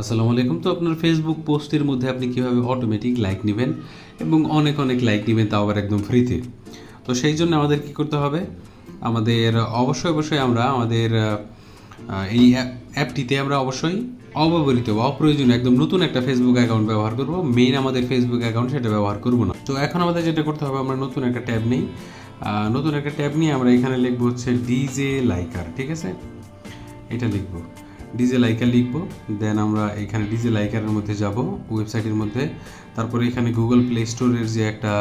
আসসালামু আলাইকুম। তো আপনার ফেসবুক পোস্টের মধ্যে আপনি কীভাবে অটোমেটিক লাইক নেবেন এবং অনেক অনেক লাইক নেবেন, তাও আবার একদম ফ্রিতে। তো সেই জন্য আমাদের কী করতে হবে, আমাদের অবশ্যই আমরা আমাদের এই অ্যাপটিতে আমরা অবশ্যই অব্যবহৃত বা অপ্রয়োজনীয় একদম নতুন একটা ফেসবুক অ্যাকাউন্ট ব্যবহার করব। মেইন আমাদের ফেসবুক অ্যাকাউন্ট সেটা ব্যবহার করব না। তো এখন আমাদের যেটা করতে হবে, আমরা নতুন একটা ট্যাব নিই। নতুন একটা ট্যাব নিয়ে আমরা এখানে লিখবো হচ্ছে ডিজে লাইকার। ঠিক আছে, এটা লিখবো, ডিজে লাইকার লিখবো। দেন আমরা এখানে ডিজে লাইকারের মধ্যে যাব, ওয়েবসাইটের মধ্যে। তারপরে এখানে গুগল প্লে স্টোরের যে একটা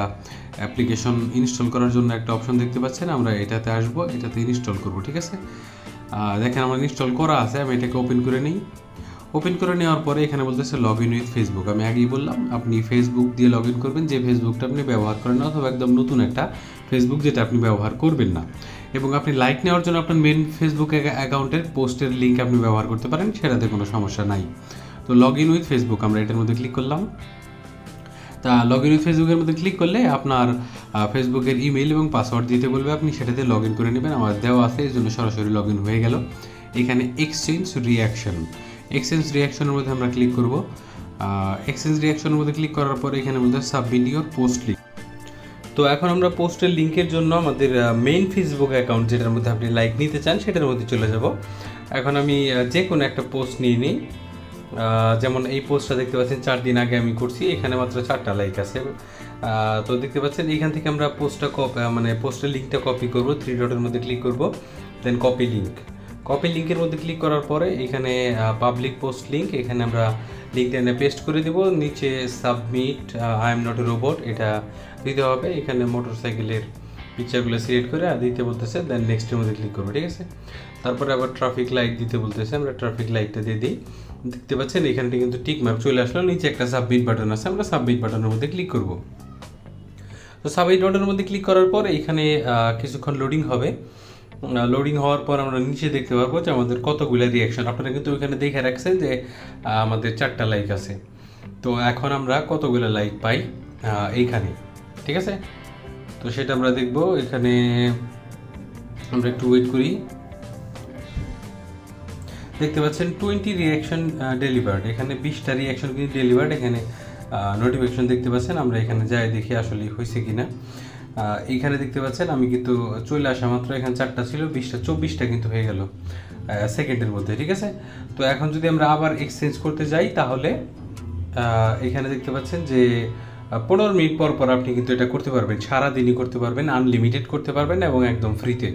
অ্যাপ্লিকেশন ইনস্টল করার জন্য একটা অপশন দেখতে পাচ্ছেন, আমরা এটাতে আসবো, এটাতে ইনস্টল করব। ঠিক আছে, দেখেন আমার ইনস্টল করা আছে। আমি এটাকে ওপেন করে নিই। ওপেন করে নেওয়ার পরে এখানে বলতেছে লগ ইন উইথ ফেসবুক। আমি আগেই বললাম আপনি ফেসবুক দিয়ে লগ ইন করবেন, যে ফেসবুকটা আপনি ব্যবহার করেন না, অথবা একদম নতুন একটা ফেসবুক যেটা আপনি ব্যবহার করবেন না। এবং আপনি লাইক নেওয়ার জন্য আপনার মেন ফেসবুক অ্যাকাউন্টের পোস্টের লিঙ্ক আপনি ব্যবহার করতে পারেন, সেটাতে কোনো সমস্যা নাই। তো লগ ইন উইথ ফেসবুক আমরা এটার মধ্যে ক্লিক করলাম। তা লগ ইন উইথ ফেসবুকের মধ্যে ক্লিক করলে আপনার ফেসবুকের ইমেল এবং পাসওয়ার্ড দিতে বলবে, আপনি সেটাতে লগ ইন করে নেবেন। আমার দেওয়া আছে, এই জন্য সরাসরি লগ ইন হয়ে গেল। এখানে এক্সচেঞ্জ রিয়াকশনের মধ্যে আমরা ক্লিক করব। এক্সচেঞ্জ রিয়াকশনের মধ্যে ক্লিক করার পরে এখানে মধ্যে সাবমিট ইওর পোস্ট লিঙ্ক। তো এখন আমরা পোস্টের লিঙ্কের জন্য আমাদের মেইন ফেসবুক অ্যাকাউন্ট যেটার মধ্যে আপনি লাইক নিতে চান সেটার মধ্যে চলে যাব। এখন আমি যে কোনো একটা পোস্ট নিয়ে নিই। যেমন এই পোস্টটা দেখতে পাচ্ছেন 4 দিন আগে আমি করছি, এখানে মাত্র 4টা লাইক আছে। তো দেখতে পাচ্ছেন এইখান থেকে আমরা পোস্টের লিঙ্কটা কপি করব। 3 ডটের মধ্যে ক্লিক করব, দেন কপি লিঙ্কের মধ্যে ক্লিক করার পরে এখানে পাবলিক পোস্ট লিঙ্ক, এখানে আমরা লিঙ্কটা এনে পেস্ট করে দেব। নিচে submit I am not a robot এটা দিতে হবে। এখানে মোটরসাইকেলের পিকচারগুলো সিলেক্ট করে দিতে বলতেছে, দেন নেক্সটের মধ্যে ক্লিক করবো। ঠিক আছে, তারপরে আবার ট্রাফিক লাইট দিতে বলতেছে, আমরা ট্রাফিক লাইটটা দিয়ে দিই। দেখতে পাচ্ছেন এখানটা কিন্তু টিক মার্ক চলে আসলো। নিচে একটা সাবমিট বাটন আছে, আমরা সাবমিট বাটনের মধ্যে ক্লিক করব। তো সাবমিট বাটনের মধ্যে ক্লিক করার পর এখানে কিছুক্ষণ লোডিং হবে। লোডিং হওয়ার পর আমরা নিচে দেখতে পারবো যে আমাদের কতগুলো রিয়াকশন। আপনারা কিন্তু ওইখানে দেখে রাখছেন যে আমাদের 4টা লাইক আছে। তো এখন আমরা কতগুলো লাইক পাই এইখানে। ঠিক আছে, তো সেটা আমরা দেখব। এখানে আমরা একটু ওয়েট করি। দেখতে পাচ্ছেন 20 রিয়াকশন ডেলিভার্ড, এখানে 20টা রিয়াকশন কিন্তু ডেলিভার্ড। এখানে নোটিফিকেশন দেখতে পাচ্ছেন, আমরা এখানে যাই দেখি আসলে হয়েছে কিনা। এইখানে দেখতে পাচ্ছেন আমি কিন্তু চলে আসা মাত্র এখানে 4টা ছিল, 24টা কিন্তু হয়ে গেল সেকেন্ডের মধ্যে। ঠিক আছে, তো এখন যদি আমরা আবার এক্সচেঞ্জ করতে যাই, তাহলে এখানে দেখতে পাচ্ছেন যে 15 মিনিট পর পর আপনি কিন্তু এটা করতে পারবেন, সারাদিনই করতে পারবেন, আনলিমিটেড করতে পারবেন এবং একদম ফ্রিতে।